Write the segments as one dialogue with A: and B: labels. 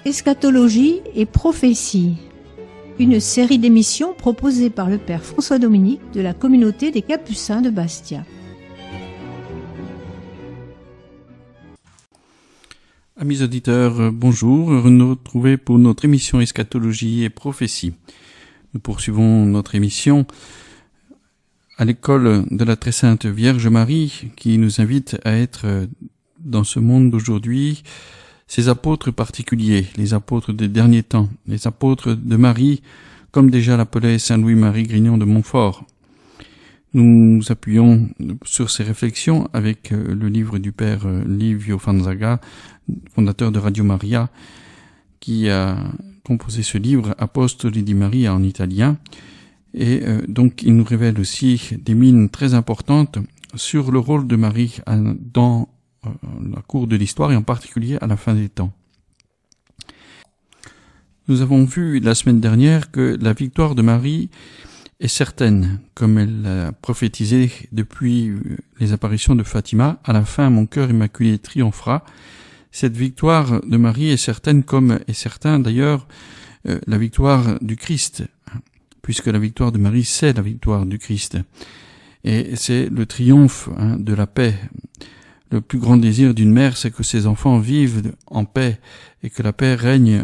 A: Eschatologie et prophétie, une série d'émissions proposée par le Père François Dominique de la communauté des Capucins de Bastia.
B: Amis auditeurs, bonjour, heureux de nous retrouver pour notre émission Eschatologie et prophétie. Nous poursuivons notre émission à l'école de la Très Sainte Vierge Marie qui nous invite à être dans ce monde d'aujourd'hui ces apôtres particuliers, les apôtres des derniers temps, les apôtres de Marie, comme déjà l'appelait Saint Louis-Marie Grignon de Montfort. Nous nous appuyons sur ces réflexions avec le livre du Père Livio Fanzaga, fondateur de Radio Maria, qui a composé ce livre Apostoli di Maria en italien. Et donc il nous révèle aussi des mines très importantes sur le rôle de Marie dans la cour de l'histoire et en particulier à la fin des temps. Nous avons vu la semaine dernière que la victoire de Marie est certaine, comme elle l'a prophétisé depuis les apparitions de Fatima. À la fin, mon cœur immaculé triomphera. Cette victoire de Marie est certaine, comme est certain d'ailleurs la victoire du Christ, puisque la victoire de Marie, c'est la victoire du Christ. Et c'est le triomphe de la paix. Le plus grand désir d'une mère, c'est que ses enfants vivent en paix et que la paix règne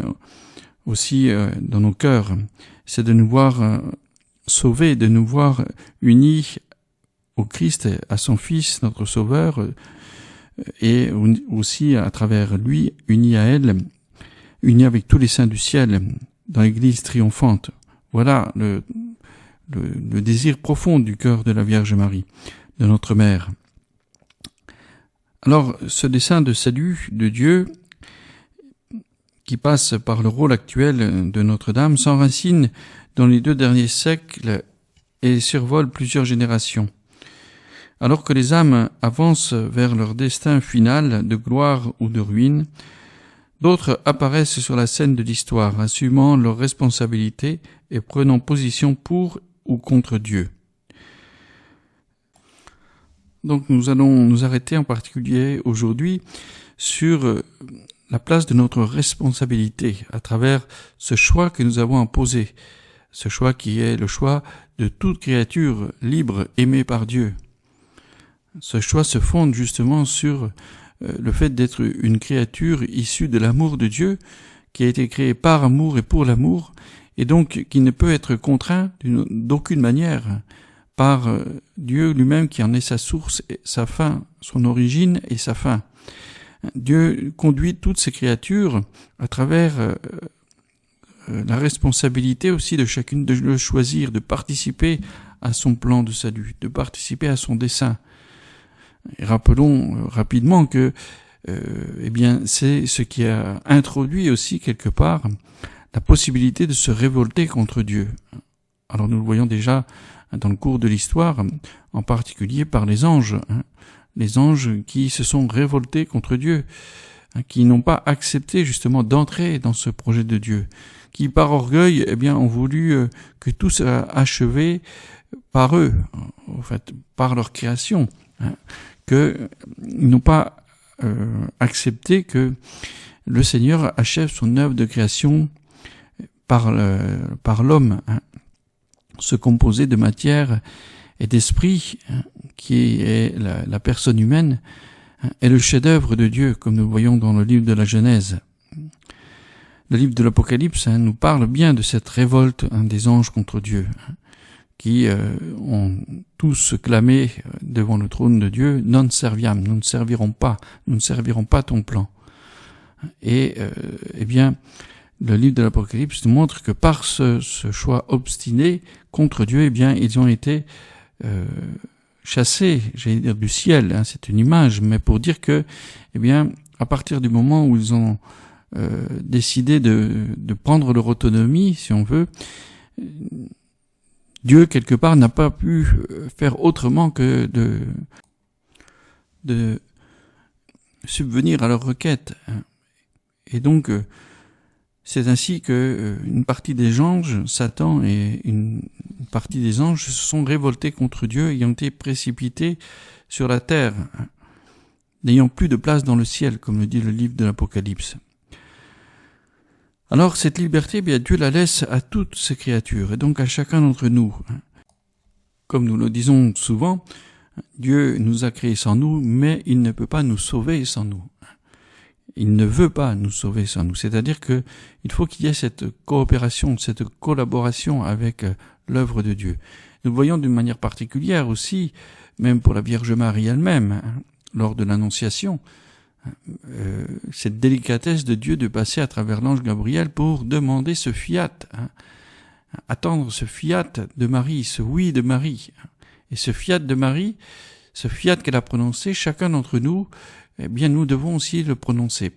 B: aussi dans nos cœurs. C'est de nous voir sauvés, de nous voir unis au Christ, à son Fils, notre Sauveur, et aussi à travers lui, unis à elle, unis avec tous les saints du ciel, dans l'Église triomphante. Voilà le désir profond du cœur de la Vierge Marie, de notre Mère. Alors, ce dessein de salut de Dieu, qui passe par le rôle actuel de Notre-Dame, s'enracine dans les 2 derniers siècles et survole plusieurs générations. Alors que les âmes avancent vers leur destin final de gloire ou de ruine, d'autres apparaissent sur la scène de l'histoire, assumant leurs responsabilités et prenant position pour ou contre Dieu. Donc nous allons nous arrêter en particulier aujourd'hui sur la place de notre responsabilité à travers ce choix que nous avons imposé, ce choix qui est le choix de toute créature libre, aimée par Dieu. Ce choix se fonde justement sur le fait d'être une créature issue de l'amour de Dieu, qui a été créée par amour et pour l'amour, et donc qui ne peut être contraint d'aucune manière par Dieu lui-même qui en est sa source, sa fin, son origine et sa fin. Dieu conduit toutes ces créatures à travers la responsabilité aussi de chacune de le choisir, de participer à son plan de salut, de participer à son dessein. Et rappelons rapidement que c'est ce qui a introduit aussi quelque part la possibilité de se révolter contre Dieu. Alors nous le voyons déjà dans le cours de l'histoire, en particulier par les anges qui se sont révoltés contre Dieu, qui n'ont pas accepté justement d'entrer dans ce projet de Dieu, qui par orgueil ont voulu que tout soit achevé par eux, en fait, par leur création, qu'ils n'ont pas accepté que le Seigneur achève son œuvre de création par l'homme, se composer de matière et d'esprit, qui est la personne humaine, est le chef-d'œuvre de Dieu, comme nous voyons dans le livre de la Genèse. Le livre de l'Apocalypse nous parle bien de cette révolte des anges contre Dieu, qui ont tous clamé devant le trône de Dieu, non serviam, nous ne servirons pas ton plan. Et le livre de l'Apocalypse nous montre que par ce choix obstiné contre Dieu, ils ont été chassés, j'allais dire du ciel, c'est une image, mais pour dire que, à partir du moment où ils ont décidé de prendre leur autonomie, si on veut, Dieu, quelque part, n'a pas pu faire autrement que de subvenir à leurs requêtes. Et donc, c'est ainsi que une partie des anges, Satan et une partie des anges se sont révoltés contre Dieu et ont été précipités sur la terre, n'ayant plus de place dans le ciel, comme le dit le livre de l'Apocalypse. Alors cette liberté, bien Dieu la laisse à toutes ses créatures et donc à chacun d'entre nous. Comme nous le disons souvent, Dieu nous a créés sans nous, mais il ne peut pas nous sauver sans nous. Il ne veut pas nous sauver sans nous. C'est-à-dire que il faut qu'il y ait cette coopération, cette collaboration avec l'œuvre de Dieu. Nous le voyons d'une manière particulière aussi, même pour la Vierge Marie elle-même, lors de l'Annonciation, cette délicatesse de Dieu de passer à travers l'ange Gabriel pour demander ce fiat, attendre ce fiat de Marie, ce oui de Marie. Et ce fiat de Marie, ce fiat qu'elle a prononcé, chacun d'entre nous, eh bien nous devons aussi le prononcer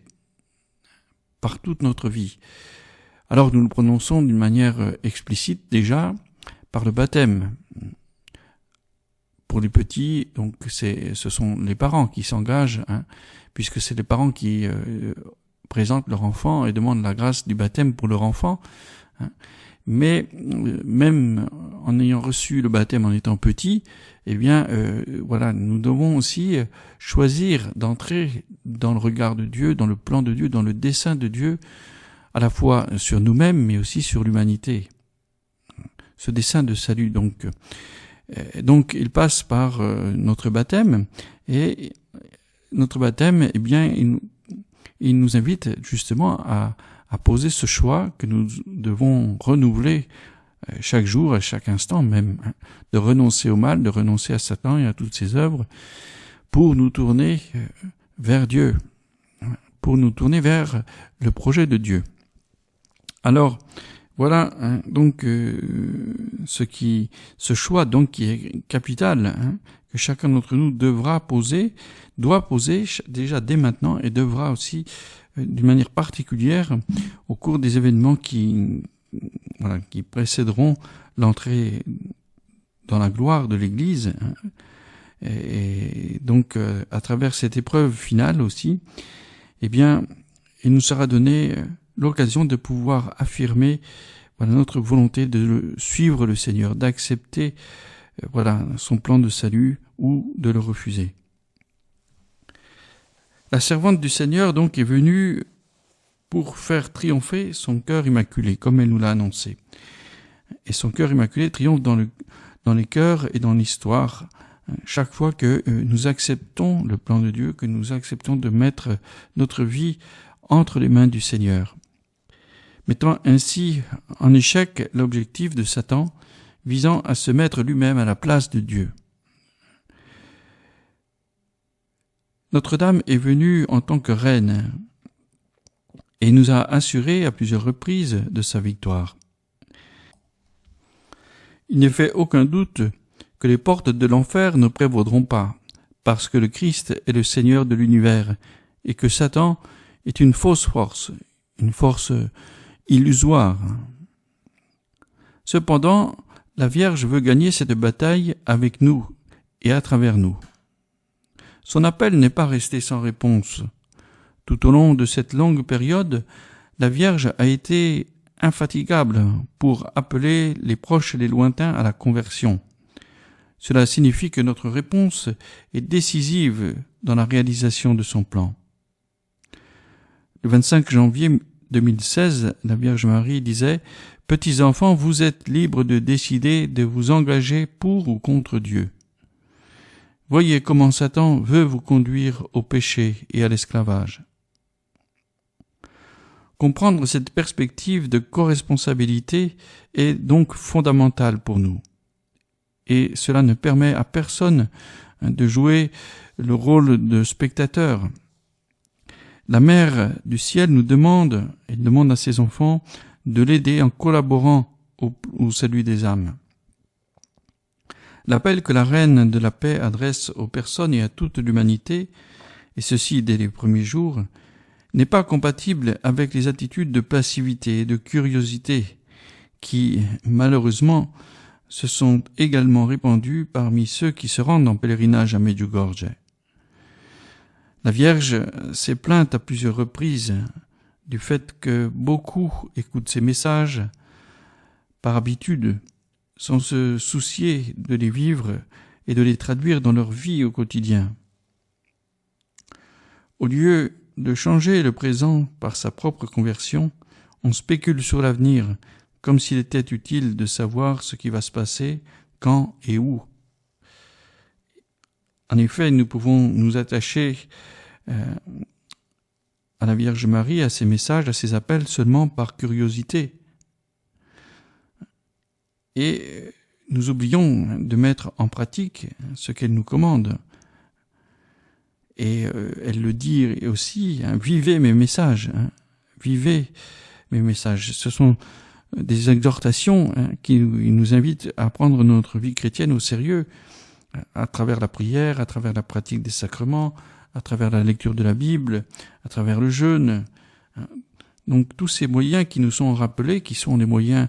B: par toute notre vie. Alors nous le prononçons d'une manière explicite déjà par le baptême. Pour les petits, donc ce sont les parents qui s'engagent, puisque c'est les parents qui présentent leur enfant et demandent la grâce du baptême pour leur enfant. Mais même en ayant reçu le baptême en étant petit, eh bien, voilà, nous devons aussi choisir d'entrer dans le regard de Dieu, dans le plan de Dieu, dans le dessein de Dieu, à la fois sur nous-mêmes, mais aussi sur l'humanité. Ce dessein de salut, donc il passe par notre baptême, et notre baptême, eh bien, il nous invite justement à poser ce choix que nous devons renouveler chaque jour, à chaque instant même, de renoncer au mal, de renoncer à Satan et à toutes ses œuvres, pour nous tourner vers Dieu, pour nous tourner vers le projet de Dieu. Alors, voilà donc ce choix donc qui est capital, que chacun d'entre nous doit poser déjà dès maintenant, et devra aussi d'une manière particulière au cours des événements qui précéderont l'entrée dans la gloire de l'Église, et donc à travers cette épreuve finale aussi, eh bien, il nous sera donné l'occasion de pouvoir affirmer notre volonté de suivre le Seigneur, d'accepter son plan de salut ou de le refuser. La servante du Seigneur donc est venue pour faire triompher son cœur immaculé, comme elle nous l'a annoncé. Et son cœur immaculé triomphe dans les cœurs et dans l'histoire, chaque fois que nous acceptons le plan de Dieu, que nous acceptons de mettre notre vie entre les mains du Seigneur, mettant ainsi en échec l'objectif de Satan visant à se mettre lui-même à la place de Dieu. Notre-Dame est venue en tant que reine et nous a assuré à plusieurs reprises de sa victoire. Il ne fait aucun doute que les portes de l'enfer ne prévaudront pas, parce que le Christ est le Seigneur de l'univers et que Satan est une fausse force, une force illusoire. Cependant, la Vierge veut gagner cette bataille avec nous et à travers nous. Son appel n'est pas resté sans réponse. Tout au long de cette longue période, la Vierge a été infatigable pour appeler les proches et les lointains à la conversion. Cela signifie que notre réponse est décisive dans la réalisation de son plan. Le 25 janvier 2016, la Vierge Marie disait « Petits enfants, vous êtes libres de décider de vous engager pour ou contre Dieu. Voyez comment Satan veut vous conduire au péché et à l'esclavage. » Comprendre cette perspective de corresponsabilité est donc fondamental pour nous. Et cela ne permet à personne de jouer le rôle de spectateur. La Mère du Ciel nous demande, elle demande à ses enfants de l'aider en collaborant au salut des âmes. L'appel que la Reine de la Paix adresse aux personnes et à toute l'humanité, et ceci dès les premiers jours, n'est pas compatible avec les attitudes de passivité et de curiosité qui, malheureusement, se sont également répandues parmi ceux qui se rendent en pèlerinage à Medjugorje. La Vierge s'est plainte à plusieurs reprises du fait que beaucoup écoutent ces messages par habitude, sans se soucier de les vivre et de les traduire dans leur vie au quotidien. Au lieu de changer le présent par sa propre conversion, on spécule sur l'avenir, comme s'il était utile de savoir ce qui va se passer, quand et où. En effet, nous pouvons nous attacher à la Vierge Marie, à ses messages, à ses appels seulement par curiosité. Et nous oublions de mettre en pratique ce qu'elle nous commande. Et elle le dit aussi, vivez mes messages, vivez mes messages. Ce sont des exhortations qui nous invitent à prendre notre vie chrétienne au sérieux, à travers la prière, à travers la pratique des sacrements, à travers la lecture de la Bible, à travers le jeûne. Donc tous ces moyens qui nous sont rappelés, qui sont les moyens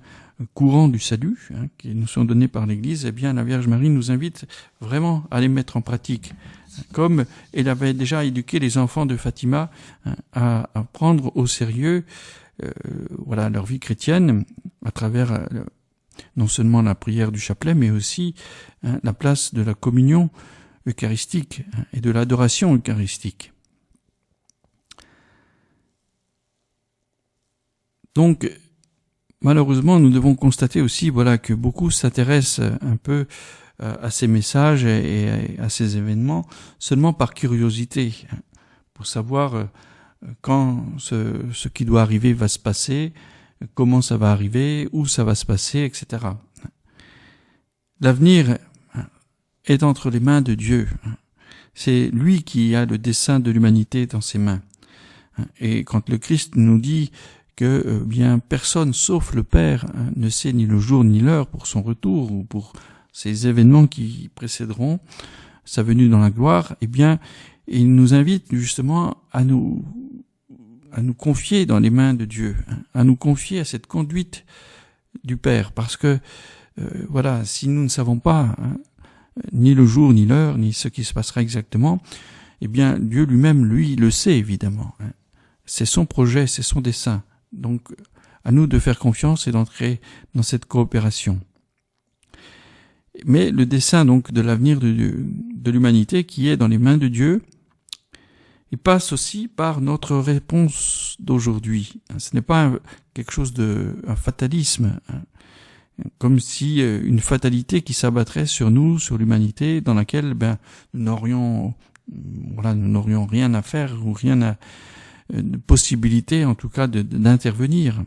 B: courants du salut, qui nous sont donnés par l'Église, eh bien la Vierge Marie nous invite vraiment à les mettre en pratique. Comme elle avait déjà éduqué les enfants de Fatima à prendre au sérieux leur vie chrétienne à travers non seulement la prière du chapelet, mais aussi la place de la communion eucharistique et de l'adoration eucharistique. Donc, malheureusement, nous devons constater aussi que beaucoup s'intéressent un peu à ces messages et à ces événements seulement par curiosité, pour savoir quand ce qui doit arriver va se passer, comment ça va arriver, où ça va se passer, etc. L'avenir est entre les mains de Dieu. C'est lui qui a le dessein de l'humanité dans ses mains. Et quand le Christ nous dit que personne sauf le Père ne sait ni le jour ni l'heure pour son retour ou pour ces événements qui précéderont sa venue dans la gloire, il nous invite justement à nous confier dans les mains de Dieu, à nous confier à cette conduite du Père, parce que si nous ne savons pas ni le jour ni l'heure ni ce qui se passera exactement, Dieu lui-même lui le sait évidemment. C'est son projet, c'est son dessein. Donc à nous de faire confiance et d'entrer dans cette coopération. Mais le dessein donc de l'avenir de l'humanité qui est dans les mains de Dieu, il passe aussi par notre réponse d'aujourd'hui. Ce n'est pas quelque chose un fatalisme, comme si une fatalité qui s'abattrait sur nous, sur l'humanité, dans laquelle nous n'aurions rien à faire ou rien de possibilité en tout cas d'intervenir.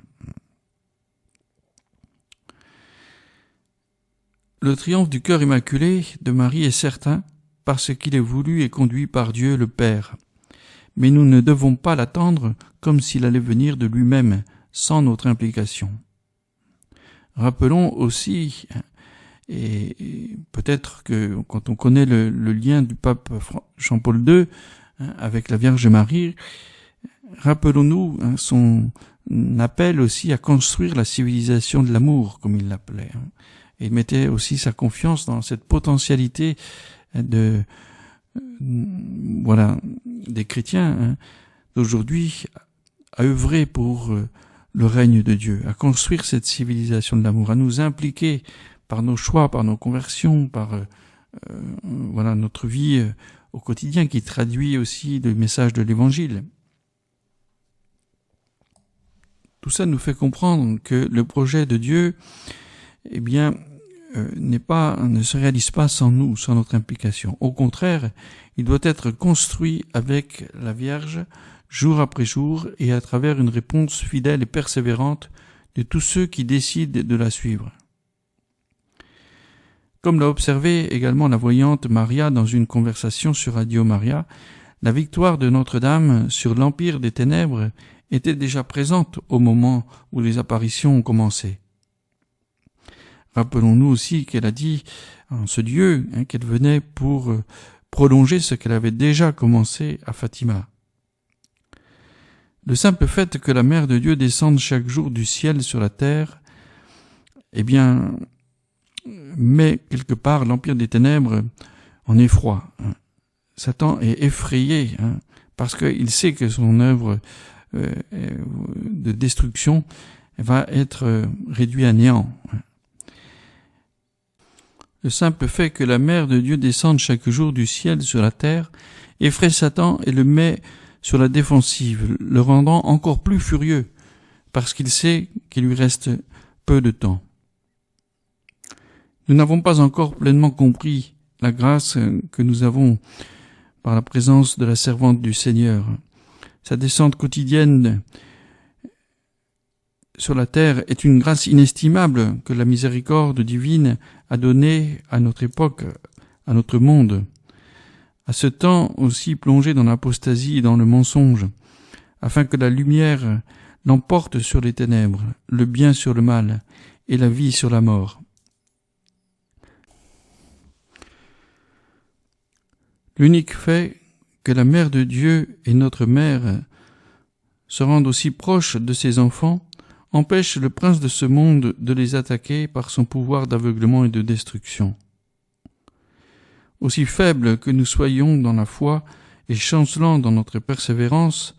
B: Le triomphe du cœur immaculé de Marie est certain parce qu'il est voulu et conduit par Dieu le Père. Mais nous ne devons pas l'attendre comme s'il allait venir de lui-même, sans notre implication. Rappelons aussi, et peut-être que quand on connaît le lien du pape Jean-Paul II avec la Vierge Marie, rappelons-nous son appel aussi à construire la civilisation de l'amour, comme il l'appelait. Et il mettait aussi sa confiance dans cette potentialité des chrétiens d'aujourd'hui à œuvrer pour le règne de Dieu, à construire cette civilisation de l'amour, à nous impliquer par nos choix, par nos conversions, par notre vie au quotidien qui traduit aussi le message de l'Évangile. Tout ça nous fait comprendre que le projet de Dieu, ne se réalise pas sans nous, sans notre implication. Au contraire, il doit être construit avec la Vierge, jour après jour, et à travers une réponse fidèle et persévérante de tous ceux qui décident de la suivre. Comme l'a observé également la voyante Maria dans une conversation sur Radio Maria, la victoire de Notre-Dame sur l'empire des ténèbres était déjà présente au moment où les apparitions ont commencé. Rappelons-nous aussi qu'elle a dit en ce lieu qu'elle venait pour prolonger ce qu'elle avait déjà commencé à Fatima. Le simple fait que la Mère de Dieu descende chaque jour du ciel sur la terre, met quelque part l'empire des ténèbres en effroi. Satan est effrayé parce qu'il sait que son œuvre de destruction va être réduite à néant. Le simple fait que la Mère de Dieu descende chaque jour du ciel sur la terre effraie Satan et le met sur la défensive, le rendant encore plus furieux, parce qu'il sait qu'il lui reste peu de temps. Nous n'avons pas encore pleinement compris la grâce que nous avons par la présence de la servante du Seigneur. Sa descente quotidienne sur la terre est une grâce inestimable que la miséricorde divine a donnée à notre époque, à notre monde, à ce temps aussi plongé dans l'apostasie et dans le mensonge, afin que la lumière l'emporte sur les ténèbres, le bien sur le mal et la vie sur la mort. L'unique fait que la Mère de Dieu et notre Mère se rendent aussi proches de ses enfants empêche le prince de ce monde de les attaquer par son pouvoir d'aveuglement et de destruction. Aussi faibles que nous soyons dans la foi et chancelants dans notre persévérance,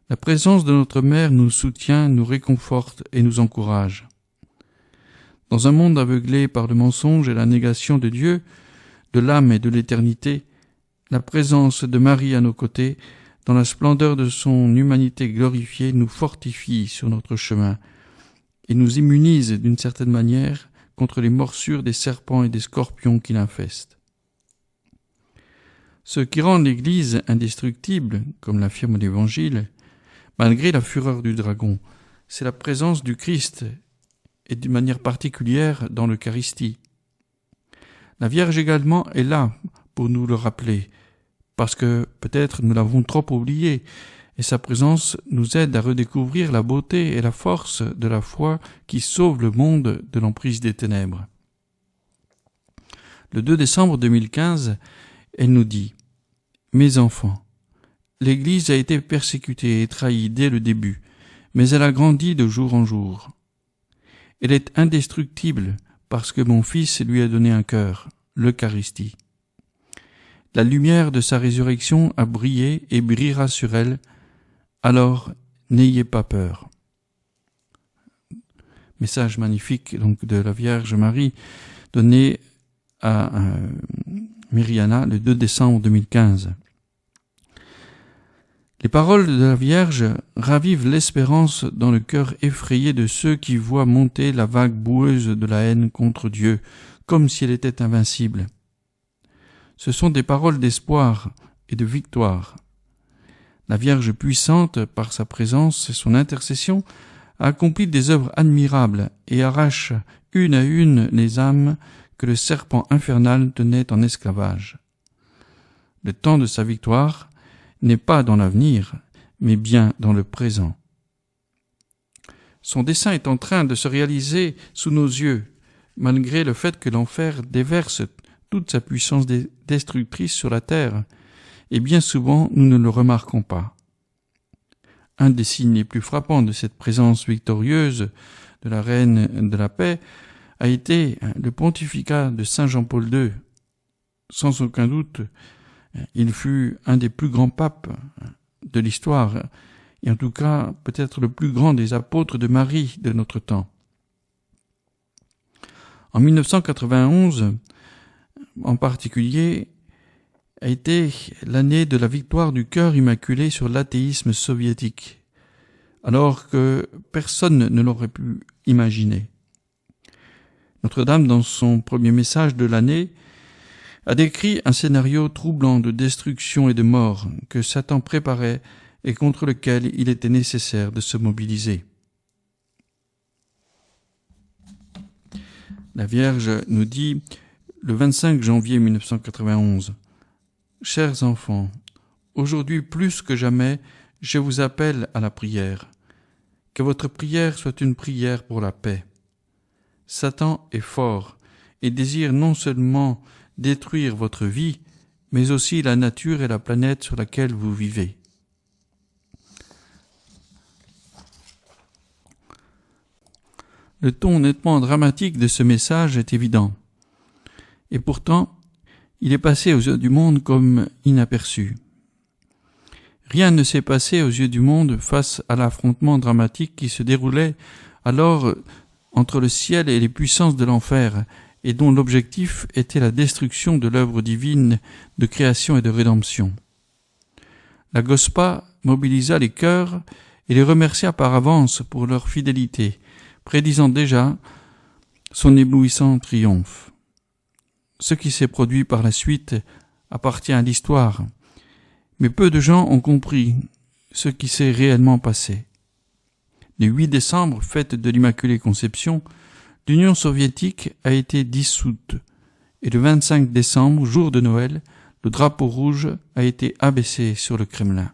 B: la présence de notre Mère nous soutient, nous réconforte et nous encourage. Dans un monde aveuglé par le mensonge et la négation de Dieu, de l'âme et de l'éternité, la présence de Marie à nos côtés, dans la splendeur de son humanité glorifiée, nous fortifie sur notre chemin et nous immunise d'une certaine manière contre les morsures des serpents et des scorpions qui l'infestent. Ce qui rend l'Église indestructible, comme l'affirme l'Évangile, malgré la fureur du dragon, c'est la présence du Christ et d'une manière particulière dans l'Eucharistie. La Vierge également est là pour nous le rappeler, parce que peut-être nous l'avons trop oublié, et sa présence nous aide à redécouvrir la beauté et la force de la foi qui sauve le monde de l'emprise des ténèbres. Le 2 décembre 2015, elle nous dit « Mes enfants, l'Église a été persécutée et trahie dès le début, mais elle a grandi de jour en jour. Elle est indestructible parce que mon Fils lui a donné un cœur, l'Eucharistie. La lumière de sa résurrection a brillé et brillera sur elle, alors n'ayez pas peur. » Message magnifique donc de la Vierge Marie donné à Myriana le 2 décembre 2015. Les paroles de la Vierge ravivent l'espérance dans le cœur effrayé de ceux qui voient monter la vague boueuse de la haine contre Dieu, comme si elle était invincible. Ce sont des paroles d'espoir et de victoire. La Vierge puissante, par sa présence et son intercession, a accompli des œuvres admirables et arrache une à une les âmes que le serpent infernal tenait en esclavage. Le temps de sa victoire n'est pas dans l'avenir, mais bien dans le présent. Son dessein est en train de se réaliser sous nos yeux, malgré le fait que l'enfer déverse toute sa puissance destructrice sur la terre, et bien souvent nous ne le remarquons pas. Un des signes les plus frappants de cette présence victorieuse de la Reine de la Paix a été le pontificat de Saint Jean-Paul II. Sans aucun doute, il fut un des plus grands papes de l'histoire, et en tout cas peut-être le plus grand des apôtres de Marie de notre temps. En 1991, en particulier, a été l'année de la victoire du cœur immaculé sur l'athéisme soviétique, alors que personne ne l'aurait pu imaginer. Notre-Dame, dans son premier message de l'année, a décrit un scénario troublant de destruction et de mort que Satan préparait et contre lequel il était nécessaire de se mobiliser. La Vierge nous dit, le 25 janvier 1991, « Chers enfants, aujourd'hui plus que jamais, je vous appelle à la prière. Que votre prière soit une prière pour la paix. Satan est fort et désire non seulement détruire votre vie, mais aussi la nature et la planète sur laquelle vous vivez. » Le ton nettement dramatique de ce message est évident. Et pourtant, il est passé aux yeux du monde comme inaperçu. Rien ne s'est passé aux yeux du monde face à l'affrontement dramatique qui se déroulait alors entre le ciel et les puissances de l'enfer, et dont l'objectif était la destruction de l'œuvre divine de création et de rédemption. La Gospa mobilisa les cœurs et les remercia par avance pour leur fidélité, prédisant déjà son éblouissant triomphe. Ce qui s'est produit par la suite appartient à l'histoire, mais peu de gens ont compris ce qui s'est réellement passé. Le 8 décembre, fête de l'Immaculée Conception, l'Union soviétique a été dissoute, et le 25 décembre, jour de Noël, le drapeau rouge a été abaissé sur le Kremlin.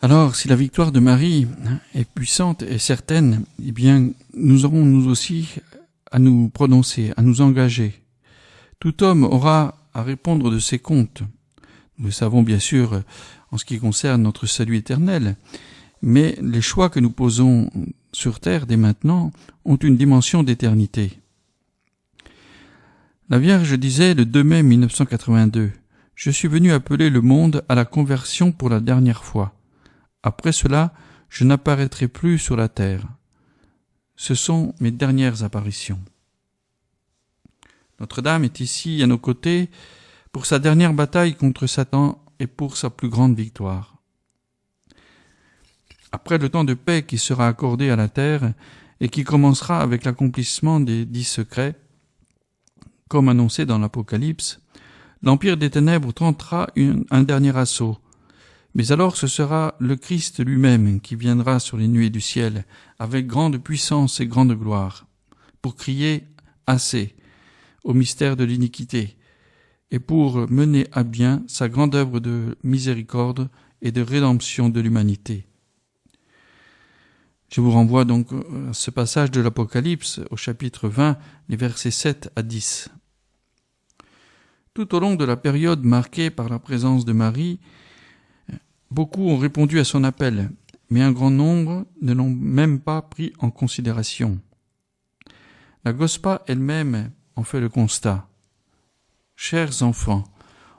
B: Alors, si la victoire de Marie est puissante et certaine, eh bien, nous aurons nous aussi à nous prononcer, à nous engager. Tout homme aura à répondre de ses comptes. Nous le savons bien sûr en ce qui concerne notre salut éternel, mais les choix que nous posons sur terre dès maintenant ont une dimension d'éternité. La Vierge disait le 2 mai 1982 « Je suis venu appeler le monde à la conversion pour la dernière fois. Après cela, je n'apparaîtrai plus sur la terre. Ce sont mes dernières apparitions. » Notre-Dame est ici à nos côtés pour sa dernière bataille contre Satan et pour sa plus grande victoire. Après le temps de paix qui sera accordé à la terre et qui commencera avec l'accomplissement des 10 secrets, comme annoncé dans l'Apocalypse, l'Empire des Ténèbres tentera un dernier assaut. Mais alors ce sera le Christ lui-même qui viendra sur les nuées du ciel, avec grande puissance et grande gloire, pour crier « Assez » au mystère de l'iniquité, et pour mener à bien sa grande œuvre de miséricorde et de rédemption de l'humanité. Je vous renvoie donc à ce passage de l'Apocalypse, au chapitre 20, les versets 7 à 10. Tout au long de la période marquée par la présence de Marie, beaucoup ont répondu à son appel, mais un grand nombre ne l'ont même pas pris en considération. La Gospa elle-même en fait le constat. Chers enfants,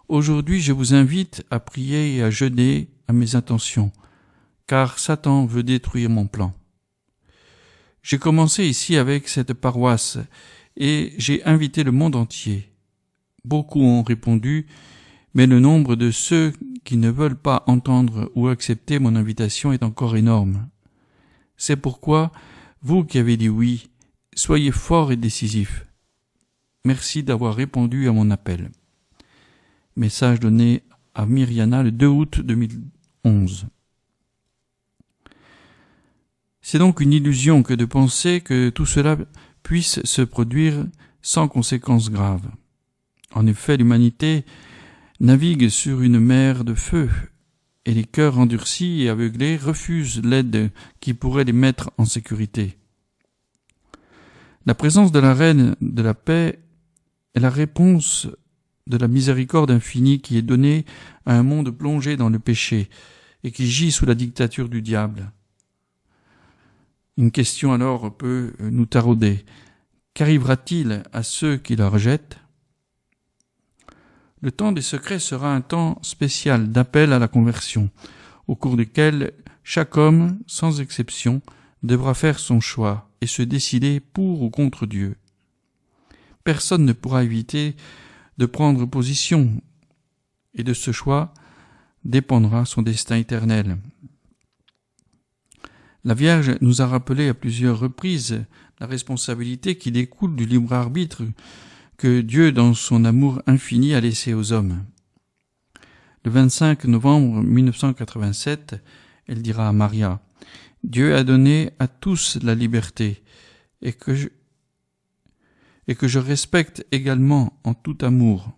B: aujourd'hui je vous invite à prier et à jeûner à mes intentions, car Satan veut détruire mon plan. J'ai commencé ici avec cette paroisse et j'ai invité le monde entier. Beaucoup ont répondu, mais le nombre de ceux qui ne veulent pas entendre ou accepter mon invitation est encore énorme. C'est pourquoi, vous qui avez dit oui, soyez forts et décisifs. Merci d'avoir répondu à mon appel. Message donné à Myriana le 2 août 2011. C'est donc une illusion que de penser que tout cela puisse se produire sans conséquences graves. En effet, l'humanité navigue sur une mer de feu, et les cœurs endurcis et aveuglés refusent l'aide qui pourrait les mettre en sécurité. La présence de la Reine de la Paix est la réponse de la miséricorde infinie qui est donnée à un monde plongé dans le péché et qui gît sous la dictature du diable. Une question alors peut nous tarauder. Qu'arrivera-t-il à ceux qui la rejettent ? Le temps des secrets sera un temps spécial d'appel à la conversion, au cours duquel chaque homme, sans exception, devra faire son choix et se décider pour ou contre Dieu. Personne ne pourra éviter de prendre position, et de ce choix dépendra son destin éternel. La Vierge nous a rappelé à plusieurs reprises la responsabilité qui découle du libre arbitre que Dieu, dans son amour infini, a laissé aux hommes. Le 25 novembre 1987, elle dira à Maria « Dieu a donné à tous la liberté et que je respecte également en tout amour.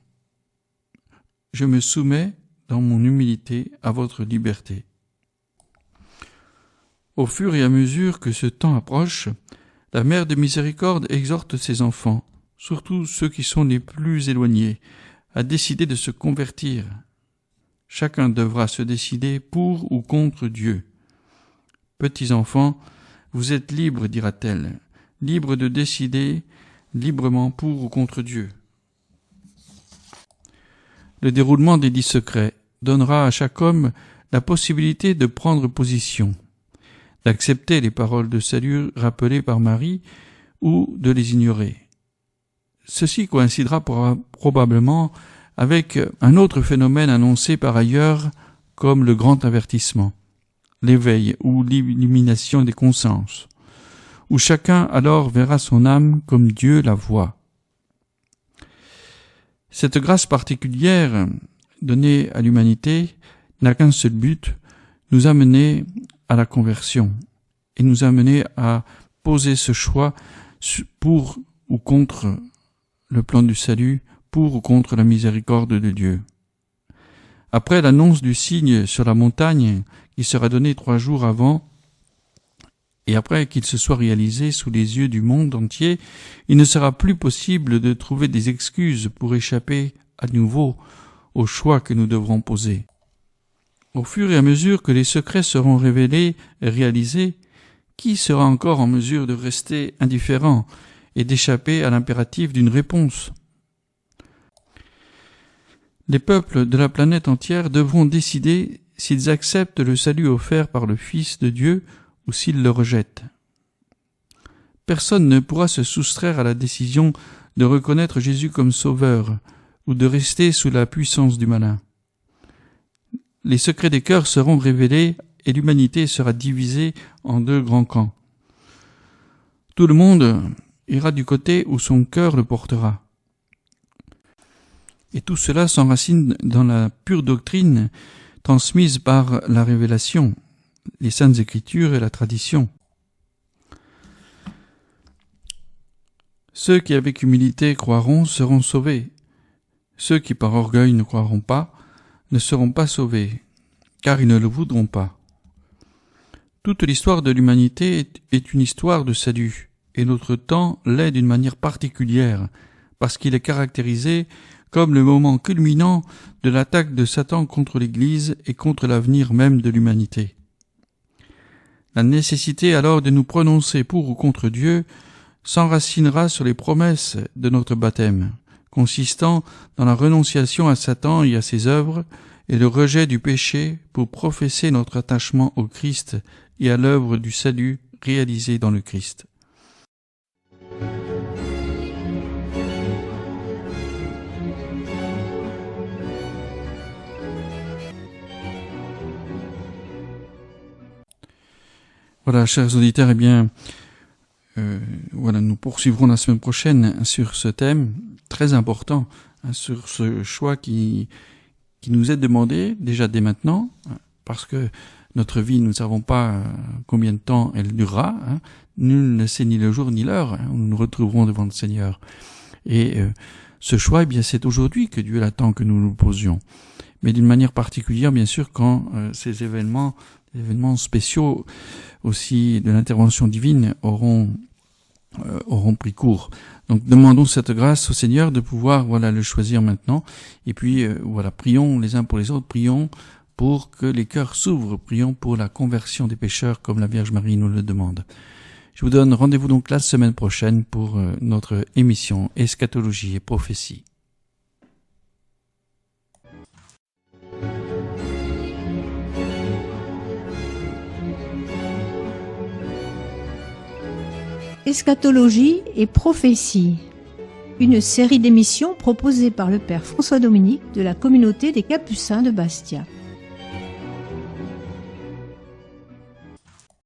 B: Je me soumets dans mon humilité à votre liberté. » Au fur et à mesure que ce temps approche, La Mère de Miséricorde exhorte ses enfants, surtout ceux qui sont les plus éloignés, à décider de se convertir. Chacun devra se décider pour ou contre Dieu. Petits enfants, vous êtes libres, dira-t-elle, libres de décider librement pour ou contre Dieu. Le déroulement des 10 secrets donnera à chaque homme la possibilité de prendre position, d'accepter les paroles de salut rappelées par Marie ou de les ignorer. Ceci coïncidera probablement avec un autre phénomène annoncé par ailleurs comme le grand avertissement, l'éveil ou l'illumination des consciences, où chacun alors verra son âme comme Dieu la voit. Cette grâce particulière donnée à l'humanité n'a qu'un seul but, nous amener à la conversion et nous amener à poser ce choix pour ou contre le plan du salut, pour ou contre la miséricorde de Dieu. Après l'annonce du signe sur la montagne qui sera donné 3 jours avant, et après qu'il se soit réalisé sous les yeux du monde entier, il ne sera plus possible de trouver des excuses pour échapper à nouveau au choix que nous devrons poser. Au fur et à mesure que les secrets seront révélés et réalisés, qui sera encore en mesure de rester indifférent et d'échapper à l'impératif d'une réponse? Les peuples de la planète entière devront décider s'ils acceptent le salut offert par le Fils de Dieu ou s'ils le rejettent. Personne ne pourra se soustraire à la décision de reconnaître Jésus comme sauveur ou de rester sous la puissance du malin. Les secrets des cœurs seront révélés et l'humanité sera divisée en 2 grands camps. Tout le monde ira du côté où son cœur le portera. Et tout cela s'enracine dans la pure doctrine transmise par la révélation, les saintes écritures et la tradition. Ceux qui avec humilité croiront seront sauvés. Ceux qui par orgueil ne croiront pas ne seront pas sauvés, car ils ne le voudront pas. Toute l'histoire de l'humanité est une histoire de salut, et notre temps l'est d'une manière particulière, parce qu'il est caractérisé comme le moment culminant de l'attaque de Satan contre l'Église et contre l'avenir même de l'humanité. La nécessité alors de nous prononcer pour ou contre Dieu s'enracinera sur les promesses de notre baptême, consistant dans la renonciation à Satan et à ses œuvres et le rejet du péché pour professer notre attachement au Christ et à l'œuvre du salut réalisée dans le Christ. Voilà, chers auditeurs, eh bien, nous poursuivrons la semaine prochaine sur ce thème très important, sur ce choix qui nous est demandé déjà dès maintenant, parce que notre vie, nous ne savons pas combien de temps elle durera. Nul ne sait ni le jour ni l'heure où nous nous retrouverons devant le Seigneur. Et ce choix, eh bien, c'est aujourd'hui que Dieu attend que nous nous posions. Mais d'une manière particulière, bien sûr, quand ces événements spéciaux aussi de l'intervention divine auront pris cours. Donc demandons cette grâce au Seigneur de pouvoir le choisir maintenant. Et puis prions les uns pour les autres, prions pour que les cœurs s'ouvrent, prions pour la conversion des pécheurs comme la Vierge Marie nous le demande. Je vous donne rendez-vous donc la semaine prochaine pour notre émission Eschatologie et prophétie.
A: Eschatologie et prophétie, une série d'émissions proposée par le Père François Dominique de la communauté des Capucins de Bastia.